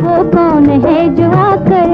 वो कौन है जो आकर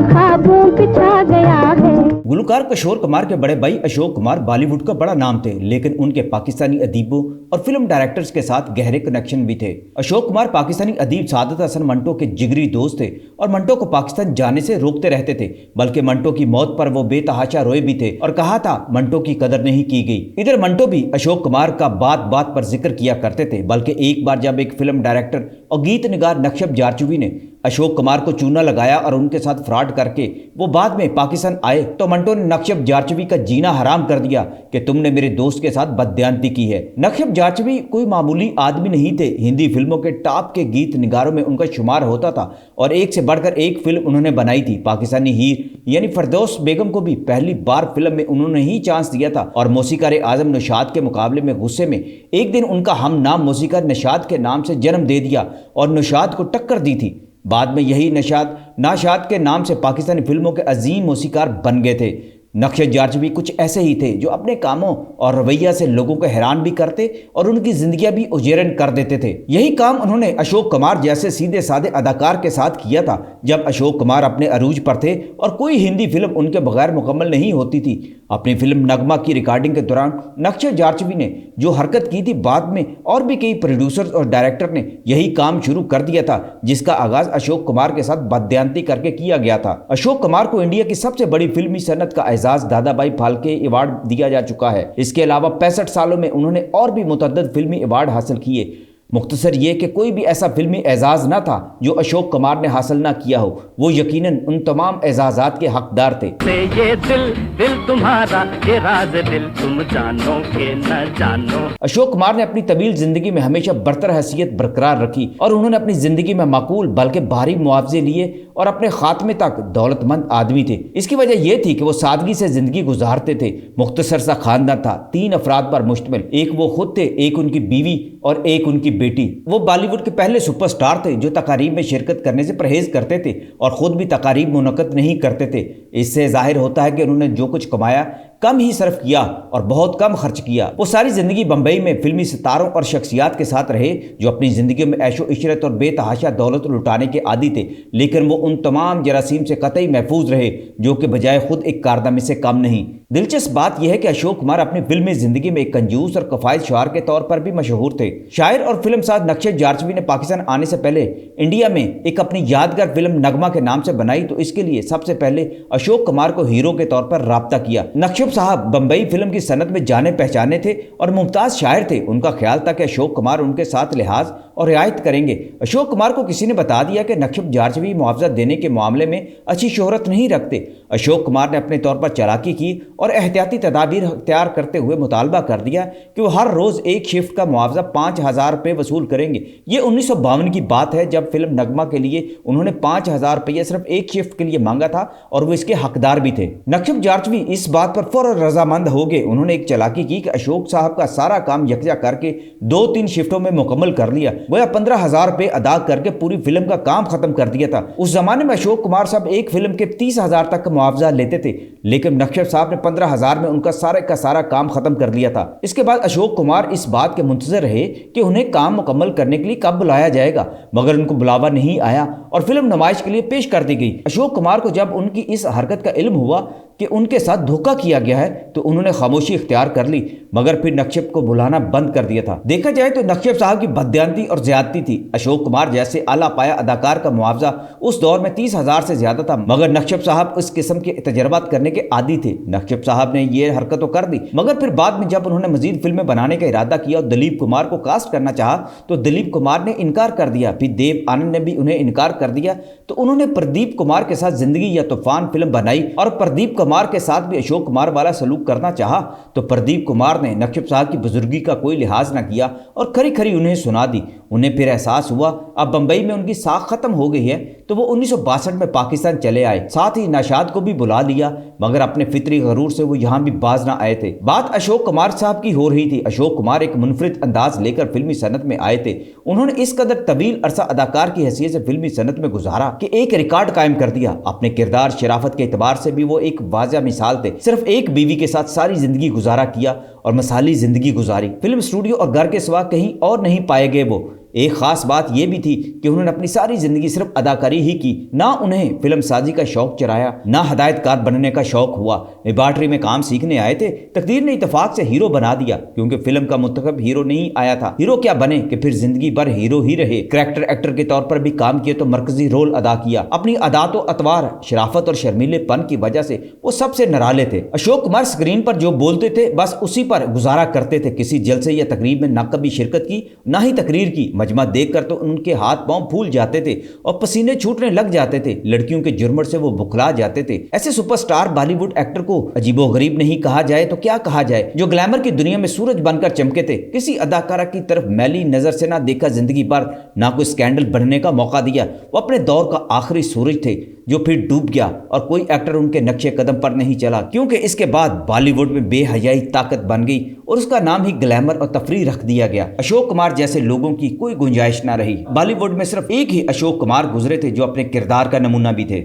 ख्वाबों पे छा गया है। गुलकार किशोर कुमार के बड़े भाई अशोक कुमार बॉलीवुड का बड़ा नाम थे, लेकिन उनके पाकिस्तानी अदीबों और फिल्म डायरेक्टर्स के साथ गहरे कनेक्शन भी थे। अशोक कुमार पाकिस्तानी अदीब सादत हसन मंटो के जिगरी दोस्त थे और मंटो को पाकिस्तान जाने से रोकते रहते थे, बल्कि मंटो की मौत पर वो बेतहाशा रोए भी थे और कहा था मंटो की कदर नहीं की गई। इधर मंटो भी अशोक कुमार का बात बात पर जिक्र किया करते थे, बल्कि एक बार जब एक फिल्म डायरेक्टर और गीत निगार नक्शब जारचवी ने अशोक कुमार को चूना लगाया और उनके साथ फ्रॉड करके वो बाद में पाकिस्तान आए, तो मंटो ने नक्शब जारचवी का जीना हराम कर दिया कि तुमने मेरे दोस्त के साथ बददयांती की है। नक्शब जारचवी कोई मामूली आदमी नहीं थे, हिंदी फिल्मों के टॉप के गीत निगारों में उनका शुमार होता था और एक से बढ़कर एक फिल्म उन्होंने बनाई थी। पाकिस्तानी हीर यानी फरदौस बेगम को भी पहली बार फिल्म में उन्होंने ही चांस दिया था और मौसीकार आजम नौशाद के मुकाबले में गुस्से में एक दिन उनका हम नाम मौसीकार नौशाद के नाम से जन्म दे दिया और नौशाद को टक्कर दी थी। बाद में यही नाशाद के नाम से पाकिस्तानी फिल्मों के अजीम मौसीकार बन गए थे। नक्शब जारचवी कुछ ऐसे ही थे जो अपने कामों और रवैया से लोगों को हैरान भी करते और उनकी जिंदगियां भी उजेरन कर देते थे। यही काम उन्होंने अशोक कुमार जैसे सीधे साधे अदाकार के साथ किया था। जब अशोक कुमार अपने अरूज पर थे और कोई हिंदी फिल्म उनके बगैर मुकम्मल नहीं होती थी। अपनी फिल्म नगमा की रिकॉर्डिंग के दौरान नक्शब जारचवी ने जो हरकत की थी, बाद में और भी कई प्रोड्यूसर्स और डायरेक्टर ने यही काम शुरू कर दिया था, जिसका आगाज अशोक कुमार के साथ बददयांती करके किया गया था। अशोक कुमार को इंडिया की सबसे बड़ी फिल्मी सनत का एजाज दादा भाई फाल्के अवार्ड दिया जा चुका है। इसके अलावा 65 सालों में उन्होंने और भी मुतअद्दिद फिल्मी अवार्ड हासिल किए। मुख्तसर ये कि कोई भी ऐसा फिल्मी एजाज ना था जो अशोक कुमार ने हासिल ना किया हो। वो यकीनन उन तमाम एजाजात के हकदार थे। ये दिल तुम्हारा, ये राज दिल तुम जानो के न जानो। अशोक कुमार ने अपनी तवील जिंदगी में हमेशा बरतर हैसियत बरकरार रखी और उन्होंने अपनी जिंदगी में माकूल बल्कि भारी मुआवजे लिए और अपने खात्मे तक दौलतमंद आदमी थे। इसकी वजह यह थी कि वो सादगी से जिंदगी गुजारते थे। मुख्तसर सा खानदान था, 3 अफराद पर मुश्तमिल। एक वो खुद थे, एक उनकी बीवी और एक उनकी बेटी। वो बॉलीवुड के पहले सुपरस्टार थे जो तकारीब में शिरकत करने से परहेज करते थे और खुद भी तकारीब मुनक़्क़द नहीं करते थे। इससे जाहिर होता है कि उन्होंने जो कुछ कमाया कम ही सर्फ किया और बहुत कम खर्च किया। वो सारी जिंदगी बंबई में फिल्मी सितारों और शख्सियात के साथ रहे जो अपनी जिंदगी में ऐशो इशरत और बेतहाशा दौलत लुटाने के आदी थे, लेकिन वो उन तमाम जरासीम से कतई महफूज रहे जो कि बजाय खुद एक कारनामे से कम नहीं। दिलचस्प बात यह है कि अशोक कुमार अपनी फिल्मी जिंदगी में एक कंजूस और कफायत शायर के तौर पर भी मशहूर थे। शायर और फिल्म साज नक्शब जारचवी ने पाकिस्तान आने से पहले इंडिया में एक अपनी यादगार फिल्म नगमा के नाम से बनाई, तो इसके लिए सबसे पहले अशोक कुमार को हीरो के तौर पर राब्ता किया। नक्शब साहब बंबई फिल्म की सनत में जाने पहचाने थे और मुमताज शायर थे। उनका ख्याल था कि अशोक कुमार उनके साथ लिहाज और रियायत करेंगे। अशोक कुमार को किसी ने बता दिया कि नक्शब जारचवी मुआवजा देने के मामले में अच्छी शोहरत नहीं रखते। अशोक कुमार ने अपने तौर पर चालाकी की और एहतियाती तदाबीर अख्तियार करते हुए मुतालबा कर दिया कि वो हर रोज एक शिफ्ट का मुआवजा 5000 रुपये वसूल करेंगे। ये 1952 की बात है जब फिल्म नगमा के लिए उन्होंने 5000 रुपये सिर्फ एक शिफ्ट के लिए मांगा था और वो इसके हकदार भी थे। नक्शब जारचवी इस बात पर फौरन रजामंद हो गए। उन्होंने एक चालाकी की कि अशोक साहब का सारा काम यकजा करके 2-3 शिफ्टों में मुकम्मल कर लिया। वह 15,000 रुपये अदा करके पूरी फिल्म का काम खत्म कर दिया था। उस जमाने में अशोक कुमार साहब एक फिल्म के 30,000 तक मुआवजा लेते थे, लेकिन नक्शब साहब ने 15,000 में उनका सारे का सारा काम खत्म कर लिया था। इसके बाद अशोक कुमार इस बात के मुंतजर रहे कि उन्हें काम मुकम्मल करने के लिए कब बुलाया जाएगा, मगर उनको बुलावा नहीं आया और फिल्म नुमाइश के लिए पेश कर दी गई। अशोक कुमार को जब उनकी इस हरकत का इल्म हुआ कि उनके साथ धोखा किया गया है तो उन्होंने खामोशी इख्तियार कर ली, मगर फिर नक्शब को बुलाना बंद कर दिया था। देखा जाए तो नक्शब साहब की बददयांती और ज्यादती थी। अशोक कुमार जैसे आला पाया अदाकार का मुआवजा उस दौर में 30,000 से ज्यादा था, मगर नक्शब साहब इस किस्म के तजर्बात करने के आदी थे। नक्शब साहब ने यह हरकत तो कर दी, मगर फिर बाद में जब उन्होंने मजीद फिल्में बनाने का इरादा किया और दिलीप कुमार को कास्ट करना चाहा तो दिलीप कुमार ने इनकार कर दिया। फिर देव आनंद ने भी उन्हें इनकार कर दिया, तो उन्होंने प्रदीप कुमार के साथ जिंदगी या तूफान फिल्म बनाई और प्रदीप कुमार के साथ भी अशोक कुमार वाला सलूक करना चाहा तो प्रदीप कुमार ने नक्शब साहब की बुजुर्गी का कोई लिहाज न किया और खरी खरी उन्हें सुना दी। उन्हें फिर एहसास हुआ अब बंबई में उनकी साख खत्म हो गई है, तो वो 1962 में पाकिस्तान चले आए। साथ ही नौशाद को भी बुला लिया, मगर अपने फितरी गरूर से वो यहाँ भी बाज ना आए थे। बात अशोक कुमार साहब की हो रही थी। अशोक कुमार एक मुनफरिद अंदाज लेकर फिल्मी सनत में आए थे। उन्होंने इस कदर तवील अरसा अदाकार की हैसियत से फिल्मी सनत में गुजारा कि एक रिकॉर्ड कायम कर दिया। अपने किरदार शराफत के एतबार से भी वो एक वाज़ह मिसाल थे। सिर्फ एक बीवी के साथ सारी जिंदगी गुजारा किया और मसाली जिंदगी गुजारी। फिल्म स्टूडियो और घर के सिवा कहीं और नहीं पाए गए वो। एक खास बात यह भी थी कि उन्होंने अपनी सारी जिंदगी सिर्फ अदाकारी ही की, ना उन्हें फिल्मसाजी का शौक चराया, ना हदायतकार बनने का शौक हुआ। लेबॉर्ट्री में काम सीखने आए थे, तकदीर ने इत्तेफाक से हीरो बना दिया, क्योंकि फिल्म का मुंतखब हीरो नहीं आया था। हीरो क्या बने कि फिर जिंदगी भर हीरो ही रहे। कैरेक्टर एक्टर के तौर पर भी काम किए तो मरकजी रोल अदा किया। अपनी अदात और अतवार, शराफत और शर्मीलेपन की वजह से वो सबसे निराले थे। अशोक कुमार स्क्रीन पर जो बोलते थे बस उसी पर गुजारा करते थे। किसी जलसे या तकरीब में ना कभी शिरकत की, ना ही तकरीर की। मजमा देखकर तो उनके हाथ पांव फूल जाते थे और पसीने छूटने लग जाते थे। लड़कियों के जुर्मट से वो बुखला जाते थे। ऐसे सुपरस्टार बॉलीवुड एक्टर को अजीबोगरीब नहीं कहा जाए तो क्या कहा जाए, जो ग्लैमर की दुनिया में सूरज बनकर चमके थे। किसी अदाकारा की तरफ मैली नजर से ना देखा जिंदगी भर, ना कोई स्कैंडल बनने का मौका दिया। वो अपने दौर का आखिरी सूरज थे जो फिर डूब गया, और कोई एक्टर उनके नक्शे कदम पर नहीं चला, क्योंकि इसके बाद बॉलीवुड में बेहयाई ताकत बन गई और उसका नाम ही ग्लैमर और तफरीह रख दिया गया। अशोक कुमार जैसे लोगों की कोई गुंजाइश ना रही। बॉलीवुड में सिर्फ एक ही अशोक कुमार गुजरे थे जो अपने किरदार का नमूना भी थे।